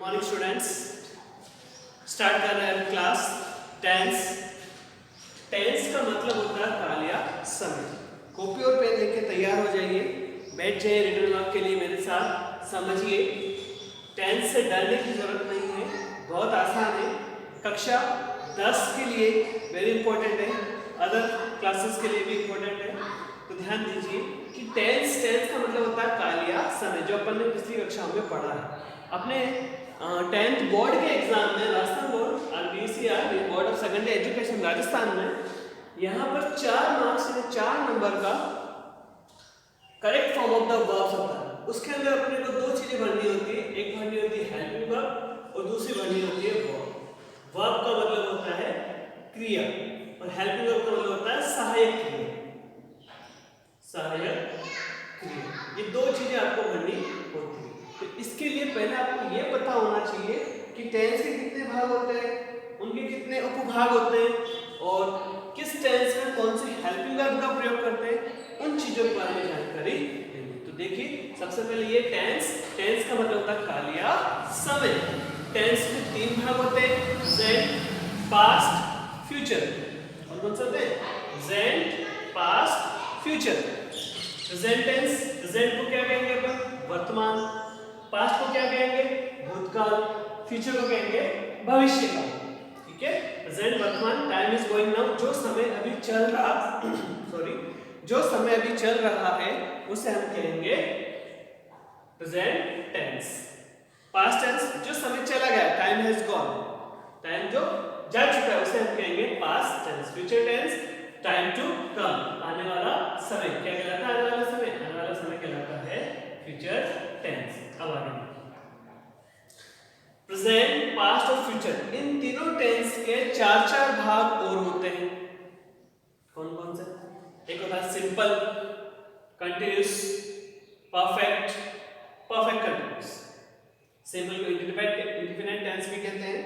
Morning students, start कर रहे हैं क्लास टेंस। टेंस का मतलब होता है काल या समय। कॉपी और पेन लेके तैयार हो जाइए, बैठ जाइए रिटन वर्क के लिए मेरे साथ। समझिए, टेंस से डरने की जरूरत नहीं है, बहुत आसान है। कक्षा 10 के लिए वेरी इंपॉर्टेंट है, अदर क्लासेस के लिए भी इंपॉर्टेंट है। तो ध्यान दीजिए कि टेंस का मतलब होता है काल या समय, जो अपन ने पिछली कक्षाओं में पढ़ा है। अपने 10th बोर्ड के एग्जाम में, Rajasthan board RBCR board of secondary education Rajasthan में, यहाँ पर 4 मार्क्स में 4 नंबर का correct form of the verbs होता है। उसके अंदर अपने को दो चीजें भरनी होती है, एक भरनी होती है हेल्पिंग वर्ब और दूसरी भरनी होती है वर्ब। वर्ब का मतलब होता है क्रिया और हेल्पिंग वर्ब का मतलब होता है सहायक क्रिया। सहायक क्रिया, ये दो चीजें आपको भरनी होती है। तो इसके लिए पहले आपको ये पता होना चाहिए कि टेंस के कितने भाग होते हैं, उनके कितने उपभाग होते हैं और किस टेंस में कौन से हेल्पिंग वर्ब का प्रयोग करते हैं, उन चीजों के बारे में जानकारी लेंगे। तो देखिए, सबसे पहले ये टेंस का मतलब होता है काल या समय। टेंस में 3 भाग होते हैं, प्रेजेंट, पास्ट, फ्यूचर। और कौन से होते हैं? Present, past, future. Present tense, present को क्या कहेंगे अपन? वर्तमान। पास्ट को क्या कहेंगे? भूतकाल। फ्यूचर को कहेंगे भविष्य काल। ठीक है, प्रेजेंट वर्तमान, टाइम इज गोइंग नाउ, जो समय अभी चल रहा सॉरी जो समय अभी चल रहा है उसे हम कहेंगे प्रेजेंट टेंस। पास्ट टेंस, जो समय चला गया, टाइम हैज गॉन, टाइम जो जा चुका है उसे हम कहेंगे past tense. Future tense, time to come, आने वाला समय। क्या कहलाता है आने वाला समय? आने वाला समय कहलाता है फ्यूचर टेंस। अब आगे प्रेजेंट, पास्ट और फ्यूचर, इन तीनों टेंस के 4 भाग और होते हैं। कौन कौन से? एक होता है simple, continuous, perfect, perfect continuous. Simple को इंडेफिनिट टेंस भी कहते हैं।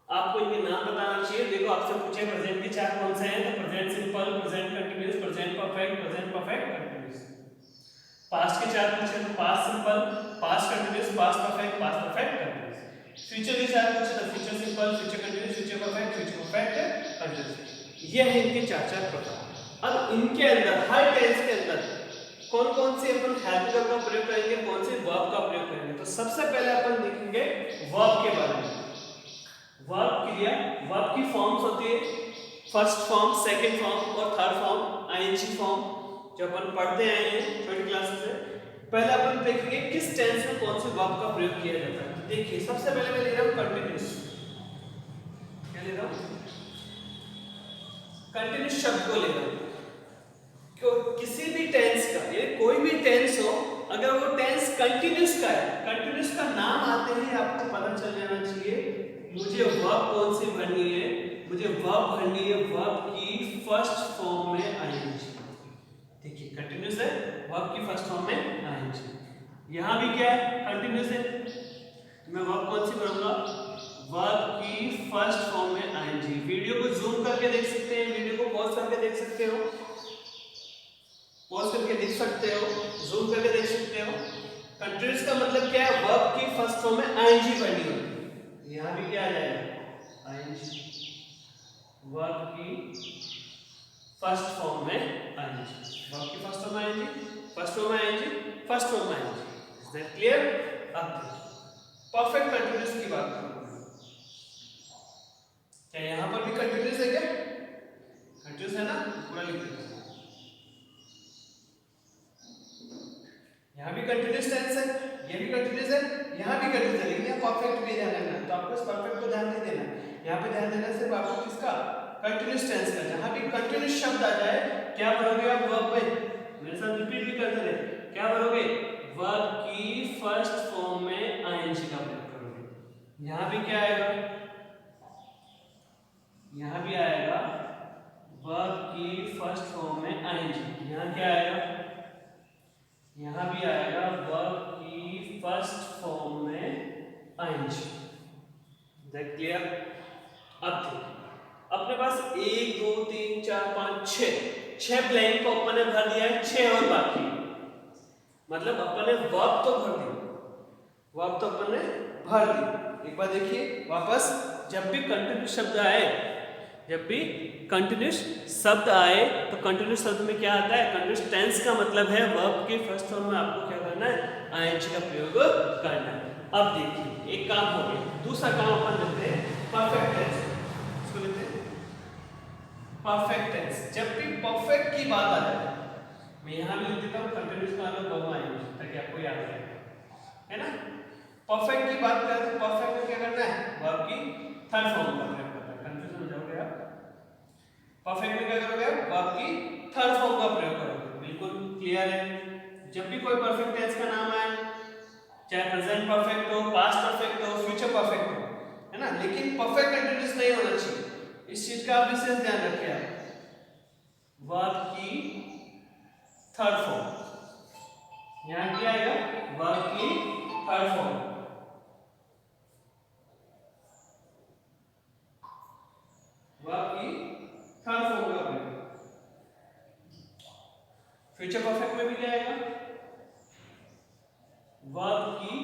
आपको इनके नाम बताना चाहिए। देखो, आपसे पूछे प्रेजेंट के 4 कौन से हैं, तो present simple, present continuous, present perfect, present perfect continuous. Past के 4 पूछे तो past simple, past continuous, past perfect, past perfect continuous. Future के 4 पूछे तो future simple, future continuous, future perfect, future perfect continuous. ये है इनके 4 प्रकार। अब इनके अंदर, हर टेंस के अंदर कौन कौन से अपन हेल्पिंग वर्ब का प्रयोग करेंगे, कौन से वर्ब का प्रयोग करेंगे। तो सबसे पहले अपन देखेंगे वर्ब के बारे में। वर्ब क्रिया, वर्ब की फॉर्म्स होती है, फर्स्ट फॉर्म, सेकंड फॉर्म और थर्ड फॉर्म, आईएनजी फॉर्म, जो अपन पढ़ते आए हैं छोटी क्लासेस से। पहले अपन देखेंगे किस टेंस में कौन से वर्ब का प्रयोग किया जाता है। तो देखिए, सबसे पहले मैं ले रहा हूं कंटिन्यूअस। क्या ले रहा हूं? कंटिन्यूअस शब्द को ले रहा हूं। किसी भी टेंस का, ये कोई भी टेंस हो, अगर वो टेंस कंटिन्यूअस का है, कंटिन्यूअस का नाम आते ही आपको पता चल जाना चाहिए मुझे वर्ब कौन सी भरनी है। मुझे वर्ब भरनी है वर्ब की फर्स्ट फॉर्म में आईएनजी। देखिए, कंटिन्यूअस है, वर्ब की फर्स्ट फॉर्म में आईएनजी। यहां भी क्या है? कंटिन्यूअस है, मैं वर्ब कौन सी भरूंगा? वर्ब की फर्स्ट फॉर्म में आईएनजी। वीडियो को जूम करके देख सकते हैं, वीडियो को पॉज करके देख सकते हो, पॉज करके देख सकते हो, जूम करके देख सकते हो। कंटिन्यूअस का मतलब क्या है? वर्ब की फर्स्ट फॉर्म में आईएनजी भरनी होगी। यहां भी क्या आ जाएगा? आईएनजी। वर्ब की फर्स्ट फॉर्म में आईएनजी, वर्ब की फर्स्ट फॉर्म में आईएनजी, फर्स्ट फॉर्म में आईएनजी, फर्स्ट फॉर्म में आईएनजी। Is that clear? अब परफेक्ट कंटिन्यूअस की बात करूंगा। क्या यहां पर भी कंटिन्यूअस है? क्या कंटिन्यूअस है ना? पूरा लिख देता हूं। यहां भी कंटिन्यूअस टेंस है, ये भी कंटिन्यूअस है, यहां भी कंटिन्यूअस है, लेकिन यहां परफेक्ट भी ध्यान देना। तो आपको इस परफेक्ट को ध्यान नहीं देना, यहां पे ध्यान देना सिर्फ आपको किसका? कंटिन्यूअस टेंस का। जहां भी कंटिन्यूअस शब्द आ जाए, क्या भरोगे आप वर्ब में? मेरे साथ रिपीट भी करते रहे। क्या भरोगे? वर्ब की फर्स्ट फॉर्म में आईएनजी का प्रयोग करोगे। यहां भी क्या आएगा? यहां भी आएगा वर्ब की फर्स्ट फॉर्म में आईएनजी। यहां क्या आएगा? यहां भी आएगा वर्ब की फर्स्ट फॉर्म में आईएनजी। That clear? अब देखिए, अपने पास 1 2 3 4 5 6 ब्लैंक को अपन ने भर दिया है, 6 और बाकी, मतलब अपन ने वर्ब तो भर दिया, वर्ब तो अपन ने भर दी। एक बार देखिए वापस, जब भी कंटिन्यूस शब्द आए, जब भी कंटिन्यूस शब्द आए तो कंटिन्यूस शब्द में क्या आता है, कंटिन्यूस टेंस का मतलब है वर्ब के फर्स्ट फॉर्म में आपको क्या करना है, आईएनजी का प्रयोग करना है। अब देखिए एक काम हो गया, दूसरा काम अपन लेते हैं परफेक्ट टेंस। इसको लेते हैं परफेक्ट टेंस। जब भी परफेक्ट की बात आ जाए, मैं यहां भी लिख देता हूं कंटिन्यूस का मतलब वर्ब आएंगे ताकि आपको याद रहे, है ना। परफेक्ट की बात करें तो परफेक्ट में क्या करना है, वर्ब की थर्ड फॉर्म का प्रयोग करना है। कंफ्यूजन हो जाओगे आप। परफेक्ट में क्या करोगे, वर्ब की थर्ड फॉर्म का प्रयोग करोगे। बिल्कुल क्लियर है। जब भी कोई परफेक्ट टेंस का नाम आए, चाहे प्रेजेंट परफेक्ट हो, पास्ट परफेक्ट हो, फ्यूचर परफेक्ट हो, है ना, लेकिन परफेक्ट कंटीन्यूअस नहीं होना चाहिए। इस चीज का आप विशेष ध्यान रखिए। आप वर्ब की थर्ड फॉर्म, यहां क्या आएगा, वर्ब की थर्ड फॉर्म, वर्ब की थर्ड फॉर्म का प्रयोग। फ्यूचर परफेक्ट में भी क्या आएगा, वर्ब की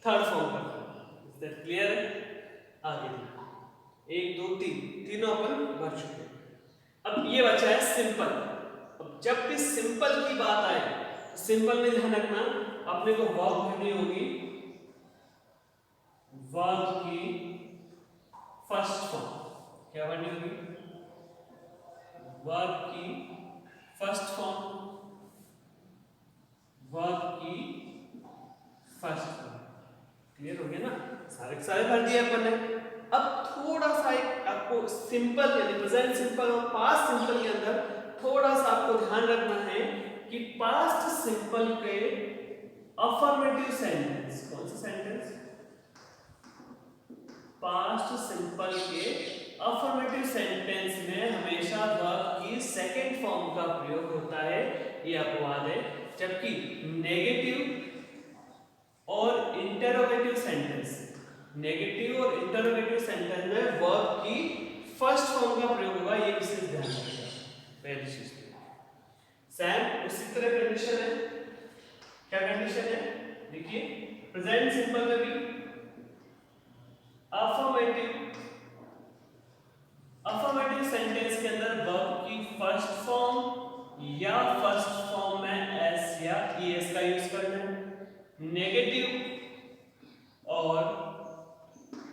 थर्ड फॉर्म का प्रयोग। इज दैट क्लियर है। आगे 1 2 3 तीनों अपन भर चुके हैं। अब ये बचा है सिंपल। अब जब भी सिंपल की बात आए, सिंपल में ध्यान रखना अपने को वर्ब भरनी होगी, वर्ब की फर्स्ट फॉर्म। क्या भरनी होगी, वर्ब की फर्स्ट फॉर्म, वर्ब की फर्स्ट फॉर्म। क्लियर हो गया ना, सारे सारे भर दिए अपन ने। अब थोड़ा सा एक आपको सिंपल यानी प्रेजेंट सिंपल और पास्ट सिंपल के अंदर थोड़ा सा आपको ध्यान रखना है कि पास्ट सिंपल के अफर्मेटिव सेंटेंस, कौन सा सेंटेंस, पास्ट सिंपल के अफर्मेटिव सेंटेंस में हमेशा वर्ब की सेकंड फॉर्म का प्रयोग होता है, ये अपवाद है। जबकि नेगेटिव और इंटरोगेटिव सेंटेंस, नेगेटिव और इंटरोगेटिव सेंटेंस में वर्ब की फर्स्ट फॉर्म का प्रयोग होगा, ये विशेष ध्यान रखिएगा। पहली चीज सेम उसी तरह कंडीशन है। क्या कंडीशन है, देखिए प्रेजेंट सिंपल में भी अफर्मेटिव सेंटेंस के अंदर वर्ब की फर्स्ट फॉर्म या फर्स्ट फॉर्म में एस या ईएस का यूज करना है। नेगेटिव और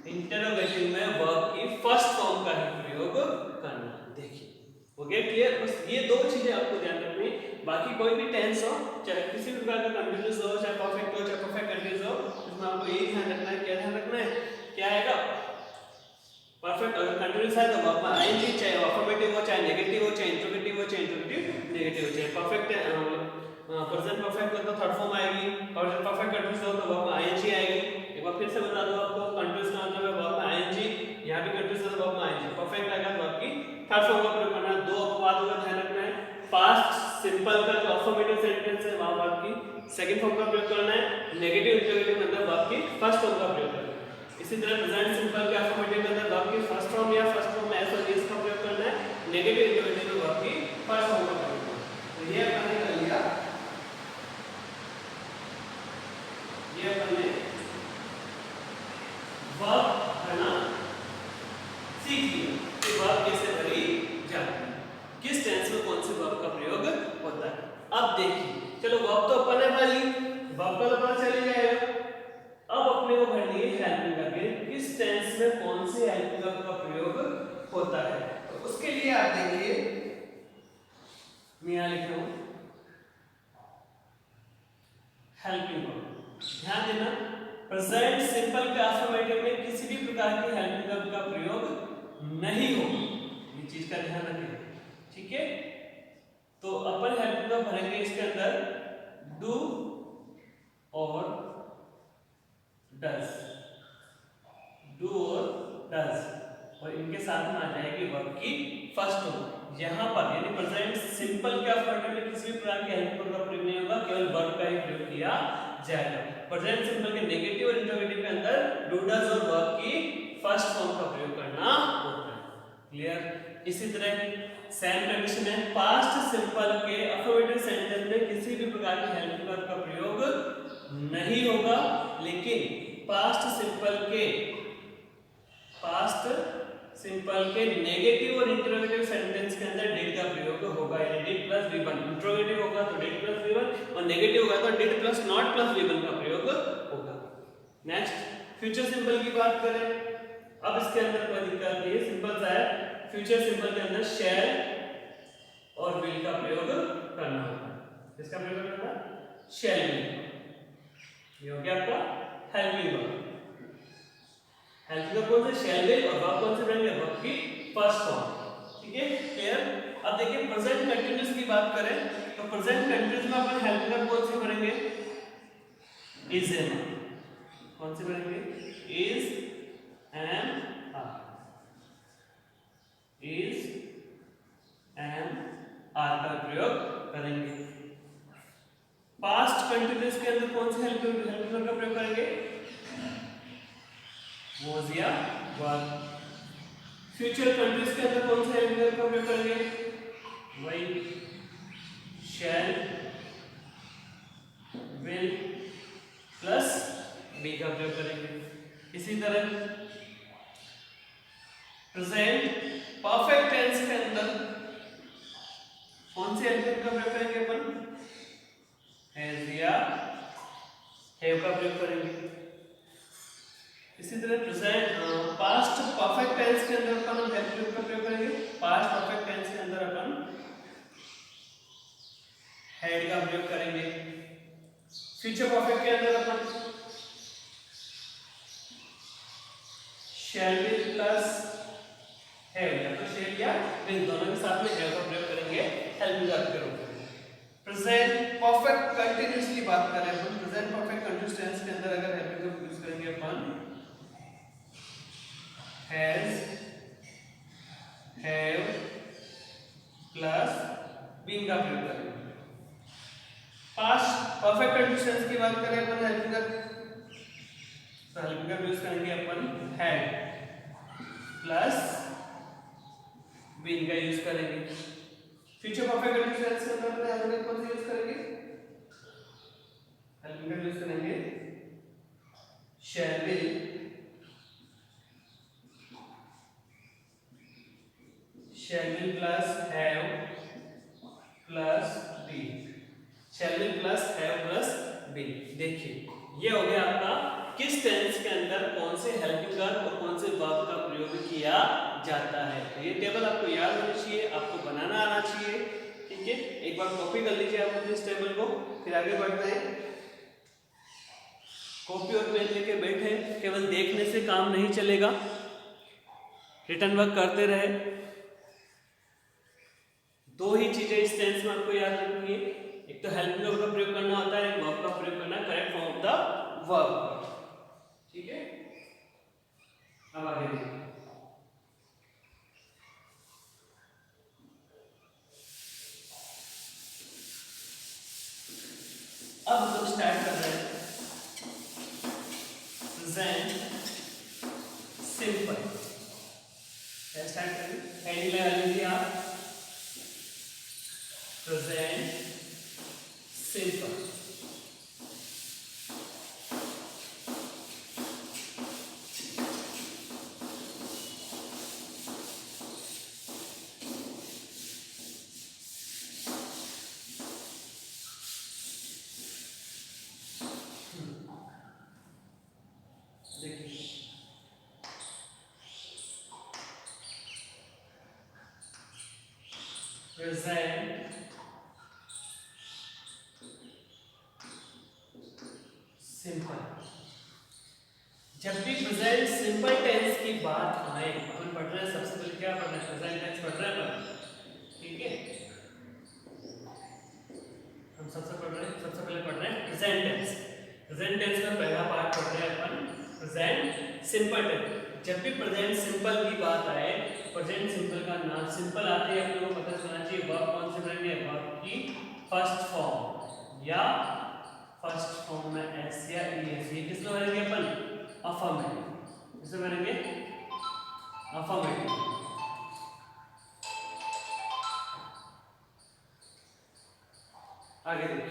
इंटरोगेटिव में वर्ब की फर्स्ट फॉर्म का ही प्रयोग करना है। देखिए हो गया क्लियर। बस ये दो चीजें आपको ध्यान रखनी, बाकी कोई भी टेंस हो, चाहे किसी भी प्रकार का कंटीन्यूअस हो, चाहे परफेक्ट हो, चाहे परफेक्ट कंटीन्यूअस हो, इसमें आपको यही ध्यान रखना है। क्या ध्यान रखना है, क्या आएगा, परफेक्ट अगर कंटीन्यूअस है तो वर्ब में आईएनजी, चाहे अफर्मेटिव हो, चाहे नेगेटिव हो, चाहे इंटरोगेटिव हो, चाहे इंटरोगेटिव नेगेटिव हो, चाहे परफेक्ट प्रेजेंट परफेक्ट हो तो थर्ड फॉर्म आएगी, और जब परफेक्ट कंटीन्यूअस हो तो वर्ब में आईएनजी आएगी। एक बार फिर से बता दूं आपको, कंटीन्यूअस का मतलब है वर्ब में आईएनजी, यहां भी कंटीन्यूअस है तो वर्ब में आईएनजी, परफेक्ट आएगा तो वर्ब की थर्ड फॉर्म का प्रयोग करना है। दो अपवादों का ध्यान रखना है, पास्ट सिंपल का जो अफर्मेटिव सेंटेंस है वहां वर्ब की सेकंड फॉर्म का प्रयोग करना है, नेगेटिव इंटरोगेटिव में अंदर वर्ब की फर्स्ट फॉर्म का प्रयोग करना है। इसी तरह प्रेजेंट सिंपल के अफर्मेटिव में अंदर वर्ब की फर्स्ट फॉर्म या फर्स्ट फॉर्म में एस और एस का प्रयोग करना है, नेगेटिव इंटरोगेटिव में वर्ब की फर्स्ट फॉर्म का प्रयोग करना है। तो ये अपन ने कर लिया, ये अपन ने वर्ब भरना सीख लिया कि वर्ब कैसे भरी जाती है, किस टेंस में कौन से वर्ब का प्रयोग होता है। अब देखिए चलो वर्ब तो अपन ने भर ली, वर्ब का तो पता चल ही जाएगा। अब अपने को भरनी है हेल्पिंग वर्ब, किस टेंस में कौन से हेल्पिंग वर्ब का प्रयोग होता है। तो उसके लिए आप देखिए मैं यहां लिख रहा हूं हेल्पिंग वर्ब। ध्यान देना प्रेजेंट सिंपल के अफर्मेटिव में किसी भी प्रकार की हेल्पिंग वर्ब का प्रयोग नहीं होगा, ये चीज का ध्यान रखें, ठीक है। तो अपन हेल्पिंग वर्ब भरेंगे इसके अंदर डू और डज, डू और डज, और इनके साथ में आ जाएगी वर्ब की फर्स्ट फॉर्म। यहां पर यानी प्रेजेंट सिंपल के अफर्मेटिव में किसी भी प्रकार के हेल्पिंग वर्ब का प्रयोग नहीं होगा, केवल वर्ब का ही प्रयोग किया जाएगा। प्रेजेंट सिंपल के नेगेटिव और इंटरोगेटिव के अंदर डू डज और वर्ब की फर्स्ट फॉर्म का प्रयोग करना होता है। क्लियर। इसी तरह सेम कंडीशन है, पास्ट सिंपल के अफर्मेटिव सेंटेंस में किसी भी प्रकार की हेल्पिंग वर्ब का प्रयोग नहीं होगा, लेकिन पास्ट सिंपल के नेगेटिव और इंट्रोगेटिव सेंटेंस के अंदर डिड का प्रयोग होगा। यानी डिड प्लस V1, इंट्रोगेटिव होगा तो डिड प्लस V1 और नेगेटिव होगा तो did plus not plus V1 का प्रयोग होगा। नेक्स्ट फ्यूचर सिंपल की बात करें। अब इसके अंदर कोई दिक्कत नहीं है, सिंपल सा है। फ्यूचर सिंपल के अंदर शैल और विल का प्रयोग करना होगा। किसका प्रयोग करना होगा? शैल विल। ये हो गया आपका हेल्पिंग वर्ब। हेल्पिंग वर्ब कौन से? शैल विल। और वर्ब कौन से बनेंगे? वर्ब की फर्स्ट फॉर्म। ठीक है, क्लियर? अब देखिए प्रेजेंट कंटीन्यूअस की बात करें तो प्रेजेंट कंटीन्यूअस में अपन हेल्पिंग वर्ब कौन से बनेंगे? Is am. कौन से बनेंगे? Is am are. Is am are का प्रयोग करेंगे। पास्ट कंटीन्यूअस के अंदर कौन से हेल्पिंग वर्ब का प्रयोग करेंगे? was या was। फ्यूचर कंटीन्यूअस के अंदर कौन से हेल्पिंग वर्ब का प्रयोग करेंगे? वही shall, will प्लस be का प्रयोग करेंगे। इसी तरह प्रेजेंट परफेक्ट टेंस के अंदर कौन से हेल्पिंग वर्ब का प्रयोग करेंगे अपन? has या have का प्रयोग करेंगे। इसी तरह प्रेजेंट पास्ट परफेक्ट टेंस के अंदर अपन हेल्पिंग वर्ब का प्रयोग करेंगे। पास्ट परफेक्ट टेंस के अंदर अपन had का प्रयोग करेंगे। फ्यूचर परफेक्ट के अंदर अपन shall will प्लस have या तो shall या will दोनों के साथ में have का प्रयोग करेंगे हेल्पिंग वर्ब के रूप में। प्रेजेंट परफेक्ट कंटीन्यूअस की बात करें अपन, प्रेजेंट परफेक्ट कंटीन्यूअस टेंस के अंदर अगर हेल्पिंग वर्ब यूज करेंगे अपन has, have प्लस been का प्रयोग करेंगे। पास्ट परफेक्ट कंटीन्यूअस टेंस की बात करें अपन हेल्पिंग वर्ब, तो हेल्पिंग वर्ब यूज करेंगे अपन had प्लस been का यूज करेंगे। फ्यूचर परफेक्ट कंटीन्यूअस टेंस के अंदर हेल्पिंग वर्ब कौन सा यूज करेंगे? हेल्पिंग वर्ब यूज करेंगे shall will plus have plus be। shall will plus have plus be। देखिए ये हो गया आपका किस टेंस के अंदर कौन से हेल्पिंग वर्ब और कौन से वर्ब का प्रयोग किया जाता है। तो ये टेबल आपको याद होनी चाहिए, आपको बनाना आना चाहिए। ठीक है, एक बार कॉपी कर लीजिए आप अपने इस टेबल को, फिर आगे बढ़ते हैं। कॉपी और पेन लेके बैठे, केवल देखने से काम नहीं चलेगा, रिटर्न वर्क करते रहे। दो ही चीजें इस टेंस में आपको याद रखनी है, एक तो हेल्पिंग वर्ब का प्रयोग करना होता है, एक वर्ब का प्रयोग करना है correct form of the verb. ठीक है, अब आगे देखिए। अब हम स्टार्ट कर रहे हैं प्रेजेंट सिंपल। क्या स्टार्ट करें? हेडिंग लगा लीजिए आप, प्रेजेंट सिंपल। Present simple. जब भी प्रेजेंट सिंपल टेंस की बात आए, अपन पढ़ रहे हैं सबसे पहले क्या पढ़ना है? प्रेजेंट टेंस पढ़ रहे हैं अपन। ठीक है, हम सबसे पहले पढ़ रहे हैं प्रेजेंट टेंस। प्रेजेंट टेंस का पहला पार्ट पढ़ रहे हैं अपन प्रेजेंट सिंपल टेंस। जब भी प्रेजेंट सिंपल की बात आए, प्रेजेंट सिंपल का नाम सिंपल आते ही आप लोगों को पता चलना चाहिए वर्ब कौन से बनेंगे? वर्ब की फर्स्ट फॉर्म या फर्स्ट फॉर्म में एस या ईएस। ये किसमें बनेंगे अपन? अफर्मेटिव। किसमें बनेंगे? अफर्मेटिव। आगे देखिए,